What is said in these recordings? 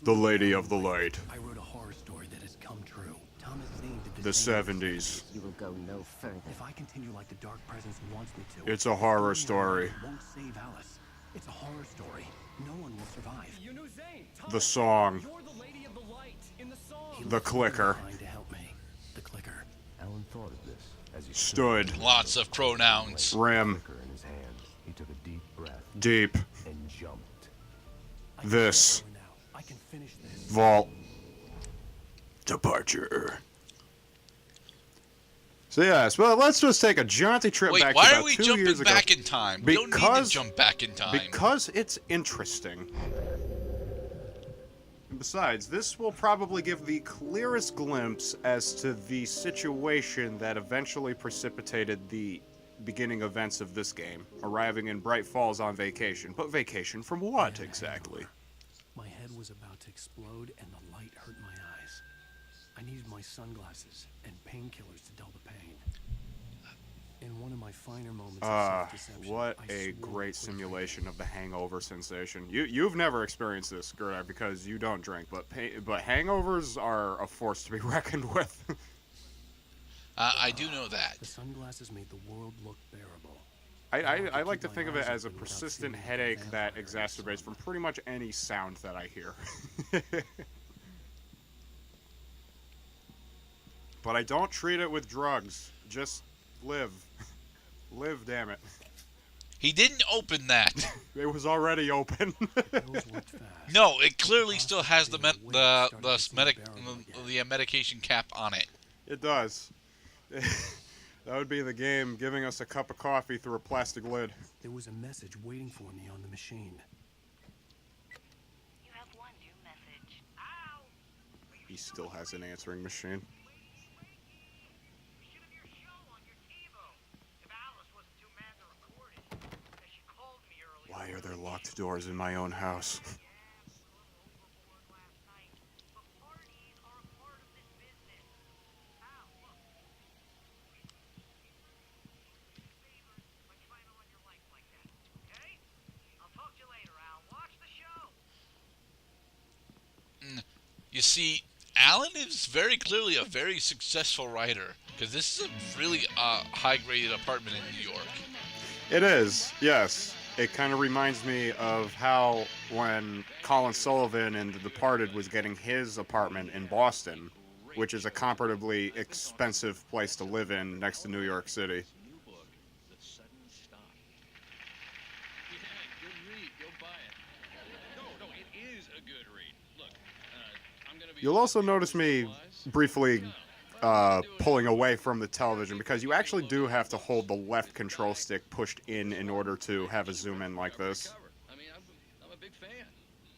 The Lady of the Light. I wrote a horror story that has come true. Thomas Zane did The same in 70s. You will go no further. If I continue like the Dark Presence wants me to, It's a horror the story. won't save Alice. It's a horror story. No one will survive. You knew Zane. The song. You're the Lady of the Light in the song. The clicker. Trying to help me. The clicker. Alan thought of this as he Stood. Lots of pronouns. Rim. clicker in his hand. He took a deep breath Deep. and jumped. This. I can finish this. Vault. Departure. So yes, well, let's just take a jaunty trip Wait, back why to are about we 2 jumping years ago. back in time? We don't need to Because- jump back in time. Because it's interesting. And besides, this will probably give the clearest glimpse as to the situation that eventually precipitated the beginning events of this game, arriving in Bright Falls on vacation. But vacation from what, exactly? My head was about to explode and the light hurt my eyes. I needed my sunglasses and painkillers to dull the pain. In one of my finer moments of self-deception, What I a swore great it was simulation of the hangover sensation. You've never experienced this, Gerda, because you don't drink, but hangovers are a force to be reckoned with. I do know that. The sunglasses made the world look bearable. I like to think of it as a persistent headache that exacerbates from pretty much any sound that I hear. But I don't treat it with drugs. Just live. Live, damn it. He didn't open that. It was already open. Those worked fast. No, it clearly still has the medication cap on it. It does. That would be the game giving us a cup of coffee through a plastic lid. There was a message waiting for me on the machine. You have one new message. He still has an answering machine. Why are there locked doors in my own house? You see, Alan is very clearly a very successful writer, because this is a really high-graded apartment in New York. It is, yes. It kind of reminds me of how when Colin Sullivan in The Departed was getting his apartment in Boston, which is a comparatively expensive place to live in next to New York City. You'll also notice me briefly pulling away from the television because you actually do have to hold the left control stick pushed in order to have a zoom in like this. I mean, I'm a big fan.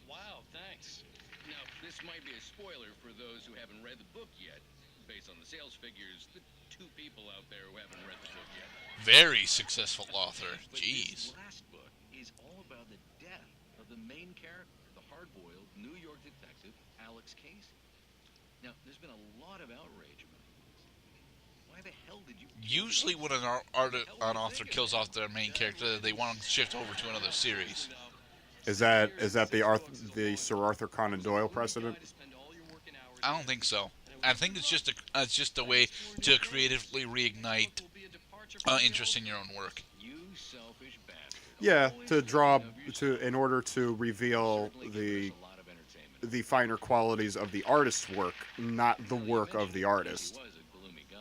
Wow, thanks. Now, this might be a spoiler for those who haven't read the book yet. Based on the sales figures, the 2 people out there who haven't read the book yet. Very successful author. But Jeez. this last book is all about the death of the main character, the hard-boiled New York detective, Alex Casey. Now, there's been a lot of outrage about this. Why the hell did you... Usually when an author kills off their main character, they want to shift over to another series. Is that the Sir Arthur Conan Doyle precedent? I don't think so. I think it's just a way to creatively reignite interest in your own work. You selfish bastard. Yeah, in order to reveal the finer qualities of the artist's work, not the work of the artist.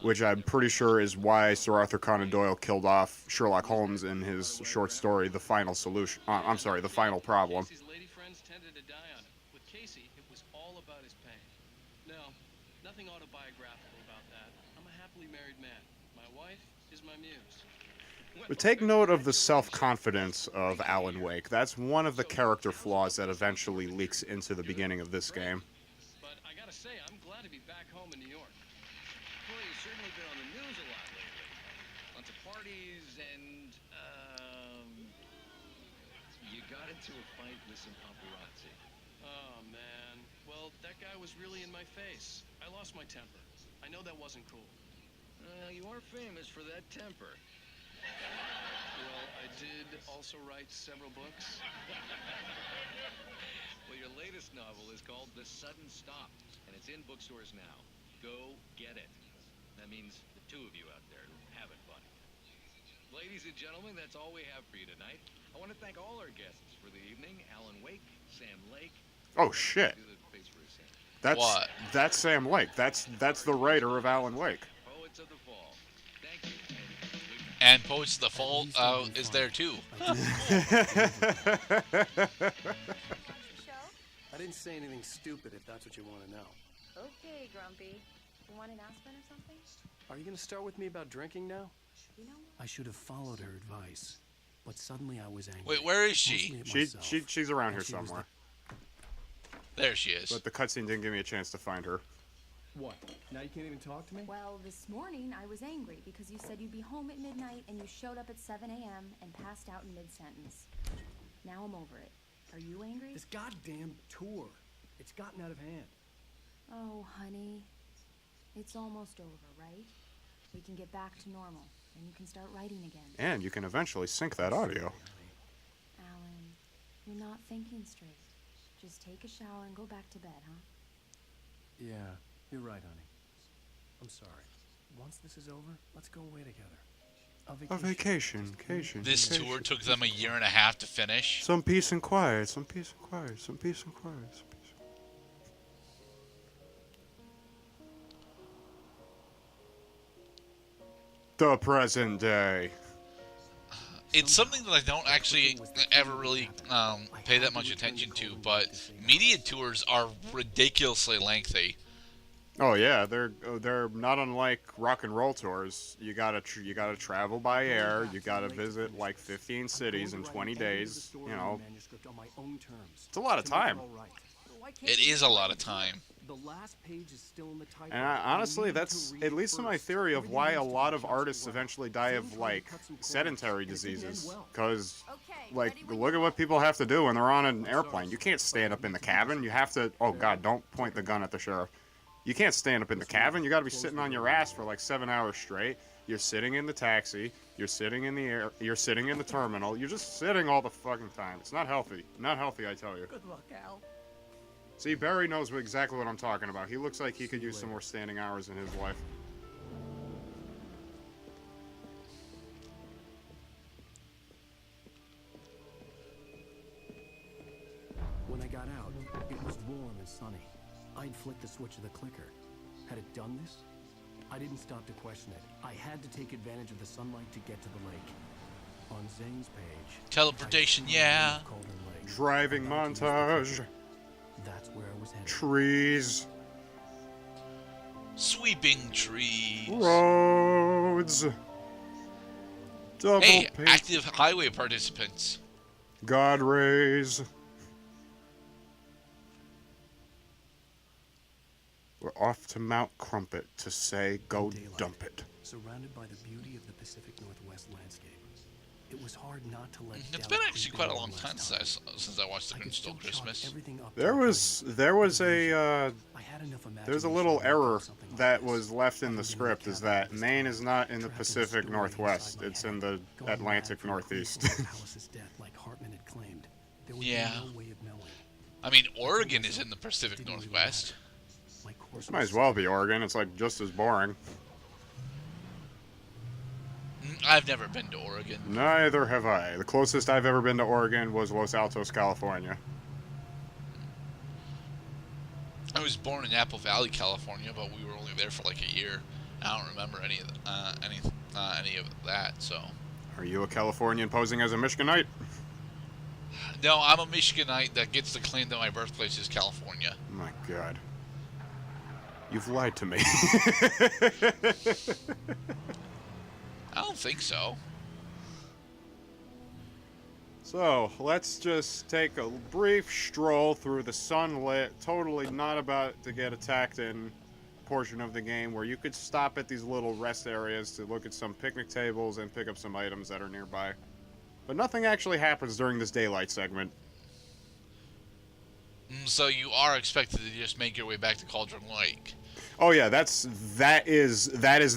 Which I'm pretty sure is why Sir Arthur Conan Doyle killed off Sherlock Holmes in his short story, The Final Solution. The Final Problem. Casey's lady friends tended to die on it. With Casey, it was all about his pain. No, nothing autobiographical about that. I'm a happily married man. My wife is my muse. But take note of the self-confidence of Alan Wake. That's one of the character flaws that eventually leaks into the beginning of this game. But I gotta say, I'm glad to be back home in New York. Well, you've certainly been on the news a lot lately. Lots of parties and, you got into a fight with some paparazzi. Oh, man. Well, that guy was really in my face. I lost my temper. I know that wasn't cool. You are famous for that temper. Well, I did also write several books. Well, your latest latest novel is called The Sudden Stop, and it's in bookstores now. Go get it. That means the two of you out there who haven't bought it yet. Ladies and gentlemen, that's all we have for you tonight. I want to thank all our guests for the evening. Alan Wake, Sam Lake. Oh shit. Do the face for a Sam. That's Sam Lake. That's the writer of Alan Wake. Poets of the Fall. Thank you. And Poets of the Fall is there too. I didn't say anything stupid if that's what you want to know. Okay, Grumpy. You want an aspirin or something? Are you going to start with me about drinking now? You know, I should have followed her advice, but suddenly I was angry. Wait, where is she? Mostly at myself. She's around here And she was somewhere. There she is. But the cutscene didn't give me a chance to find her. What? Now you can't even talk to me? well, this morning I was angry because you said you'd be home at midnight and you showed up at 7 a.m. and passed out in mid-sentence. Now I'm over it. Are you angry? This goddamn tour. It's gotten out of hand. Oh, honey. It's almost over, right? We can get back to normal, and you can start writing again. And you can eventually sync that audio. Alan, you're not thinking straight. Just take a shower and go back to bed, huh? Yeah, you're right, honey. I'm sorry. Once this is over, let's go away together. A vacation. This tour took them a year and a half to finish. Some peace and quiet. Some peace and quiet. Some peace and quiet. Some peace. The present day. It's something that I don't actually ever really pay that much attention to, but media tours are ridiculously lengthy. Oh yeah, they're not unlike rock and roll tours. You gotta travel by air. You gotta visit like 15 cities in 20 days. You know, it's a lot of time. It is a lot of time. The last page is still in the title. And honestly, that's it leads to my theory of why a lot of artists eventually die of like sedentary diseases. Because like look at what people have to do when they're on an airplane. You can't stand up in the cabin. You have to. Oh God, don't point the gun at the sheriff. You can't stand up in the cabin. You got to be sitting on your ass for like 7 hours straight. You're sitting in the taxi. You're sitting in the air. You're sitting in the terminal. You're just sitting all the fucking time. It's not healthy. Not healthy, I tell you. Good luck, Al. See, Barry knows exactly what I'm talking about. He looks like he could use some more standing hours in his life. When I got out, it was warm and sunny. I'd flicked the switch of the clicker. Had it done this? I didn't stop to question it. I had to take advantage of the sunlight to get to the lake. On Zane's page, Teleportation, yeah. Cauldron Lake. Driving montage. That's where I was headed. Trees. Sweeping trees. Roads. Double Hey, page. active highway participants. God rays. We're off to Mount Crumpet to say, go Daylight. dump it. Surrounded by the beauty of the Pacific Northwest landscape. It was hard not to let It's doubt been actually creep quite a in long one time last since I watched The I Grinch could Stole still chalk Christmas. everything up to There a was dream. a I had enough there's a imagination little to make error up something like that this. was left in the Having been script in is the cabin that at this Maine time, is not in the trapped Pacific story Northwest. inside my It's head. in the Going Atlantic mad from Northeast. grief over Alice's death, like Hartman had claimed. There would Yeah. be no way of knowing. I mean, Oregon is in the Pacific Northwest. My course Might was as well be Oregon. It's like just as boring. I've never been to Oregon. Neither have I. The closest I've ever been to Oregon was Los Altos, California. I was born in Apple Valley, California, but we were only there for like a year. I don't remember any of any of that. So, Are you a Californian posing as a Michiganite? no, I'm a Michiganite that gets to claim that my birthplace is California. My God. You've lied to me. I don't think so. So, let's just take a brief stroll through the sunlit, totally not about to get attacked in portion of the game where you could stop at these little rest areas to look at some picnic tables and pick up some items that are nearby. But nothing actually happens during this daylight segment. So you are expected to just make your way back to Cauldron Lake. Oh yeah, that is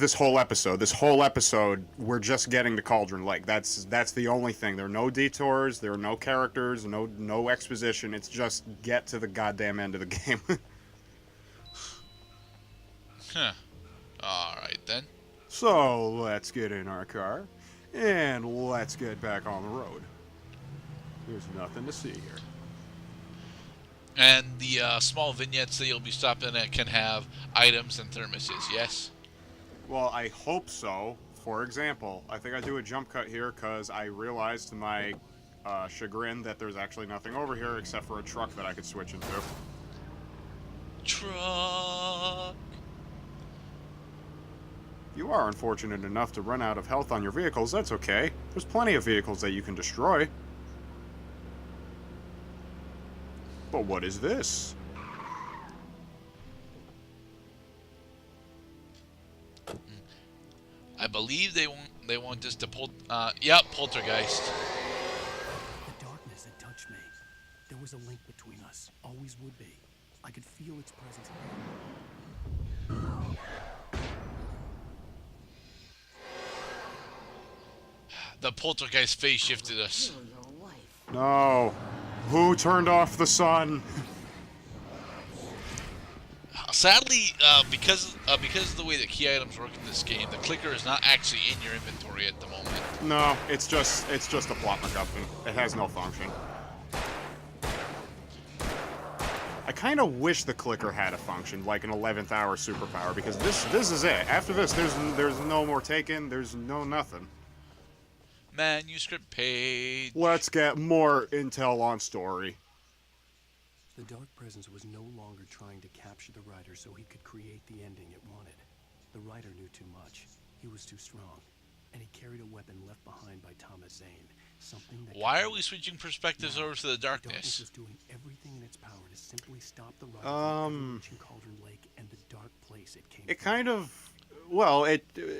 this whole episode. This whole episode, we're just getting to Cauldron Lake. That's the only thing. There are no detours. There are no characters. No exposition. It's just get to the goddamn end of the game. Huh. Alright then. So let's get in our car and let's get back on the road. There's nothing to see here. And the small vignettes that you'll be stopping at can have items and thermoses, yes? Well, I hope so. For example, I think I do a jump cut here because I realized to my chagrin that there's actually nothing over here except for a truck that I could switch into. Truck. You are unfortunate enough to run out of health on your vehicles. That's okay. There's plenty of vehicles that you can destroy. But what is this? I believe they want us to pull. Yep, poltergeist. The darkness had touched me. There was a link between us. Always would be. I could feel its presence. The poltergeist phase shifted us. No. Who turned off the sun? Sadly, because of the way that key items work in this game, the clicker is not actually in your inventory at the moment. No, it's just a plot MacGuffin. It has no function. I kind of wish the clicker had a function, like an 11th hour superpower, because this is it. After this, there's no more Taken. There's no nothing. Manuscript page. Let's get more intel on story. The dark presence was no longer trying to capture the writer so he could create the ending it wanted. The writer knew too much. He was too strong. And he carried a weapon left behind by Thomas Zane. Something that Why are we switching perspectives over to the the darkness darkness? was doing everything in its power to simply stop the writer from reaching Cauldron Lake and the dark place it came It from. kind of, well,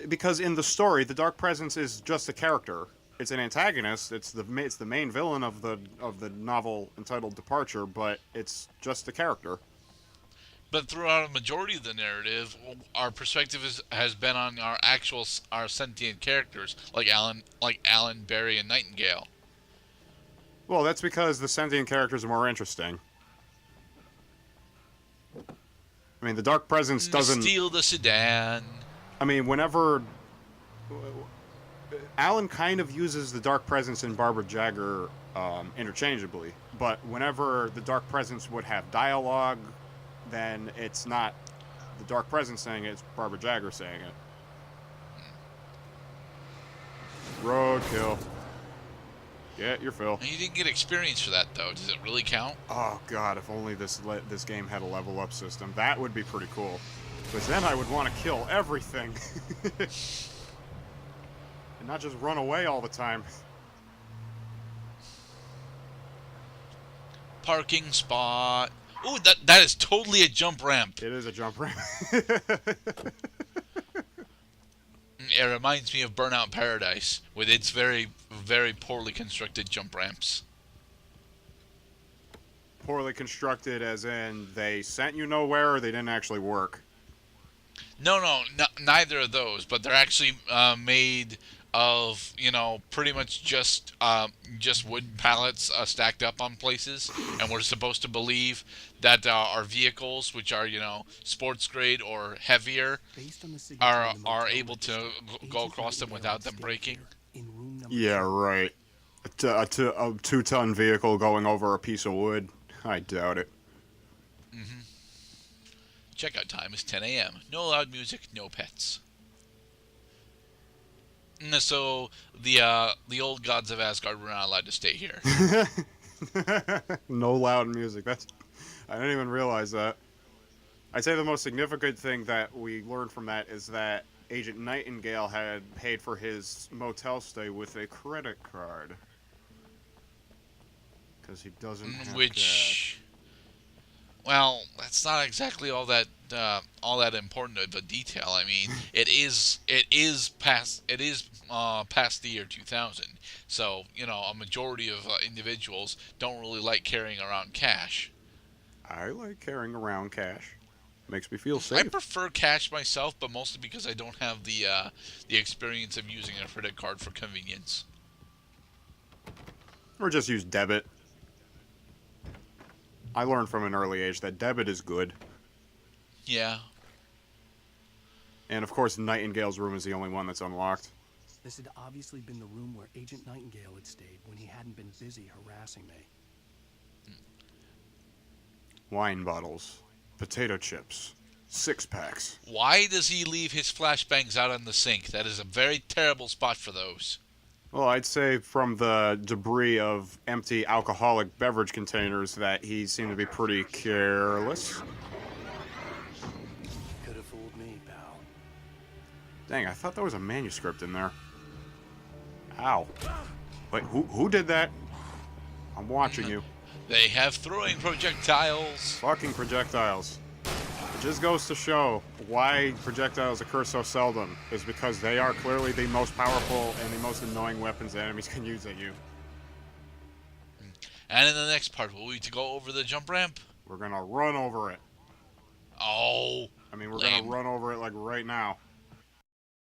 because in the story, the Dark Presence is just a character. It's an antagonist. It's the main villain of the novel entitled Departure, but it's just a character. But throughout a majority of the narrative, our perspective has been on our sentient characters, like Alan, Barry, and Nightingale. Well, that's because the sentient characters are more interesting. I mean, the Dark Presence doesn't. Steal the sedan. I mean, whenever Alan kind of uses the Dark Presence and Barbara Jagger interchangeably, but whenever the Dark Presence would have dialogue, then it's not the Dark Presence saying it, it's Barbara Jagger saying it. Roadkill. Get your fill. And you didn't get experience for that, though. Does it really count? Oh god, if only this game had a level up system. That would be pretty cool. Because then I would want to kill everything. And not just run away all the time. Parking spot. Ooh, that is totally a jump ramp. It is a jump ramp. It reminds me of Burnout Paradise, with its very, very poorly constructed jump ramps. Poorly constructed as in they sent you nowhere or they didn't actually work. No, neither of those, but they're actually made of, pretty much just wood pallets stacked up on places, and we're supposed to believe that our vehicles, which are, sports grade or heavier, Based on the signature are in the motel able to registry, go agents across them were without able to them stay breaking. here in room number Yeah, 2. right. A 2-ton vehicle going over a piece of wood. I doubt it. Checkout time is 10 a.m. No loud music, no pets. So the old gods of Asgard were not allowed to stay here. No loud music. I didn't even realize that. I'd say the most significant thing that we learned from that is that Agent Nightingale had paid for his motel stay with a credit card. Because he doesn't have cash. Which, well, that's not exactly all that important of a detail. I mean, it is past the year 2000. So, a majority of individuals don't really like carrying around cash. I like carrying around cash. Makes me feel I safe. prefer cash myself, but mostly because I don't have the experience of using a credit card for convenience. Or just use debit. I learned from an early age that debit is good. Yeah. And of course, Nightingale's room is the only one that's unlocked. This had obviously been the room where Agent Nightingale had stayed when he hadn't been busy harassing me. Wine bottles, potato chips, 6-packs. Why does he leave his flashbangs out on the sink? That is a very terrible spot for those. Well, I'd say from the debris of empty alcoholic beverage containers that he seemed to be pretty careless. Could have fooled me, pal. Dang, I thought there was a manuscript in there. Ow. Wait, who did that? I'm watching you. They have throwing projectiles. Fucking projectiles. It just goes to show why projectiles occur so seldom, is because they are clearly the most powerful and the most annoying weapons that enemies can use at you. And in the next part, will we to go over the jump ramp? We're gonna run over it. Oh. I mean, we're lame. gonna run over it like right now.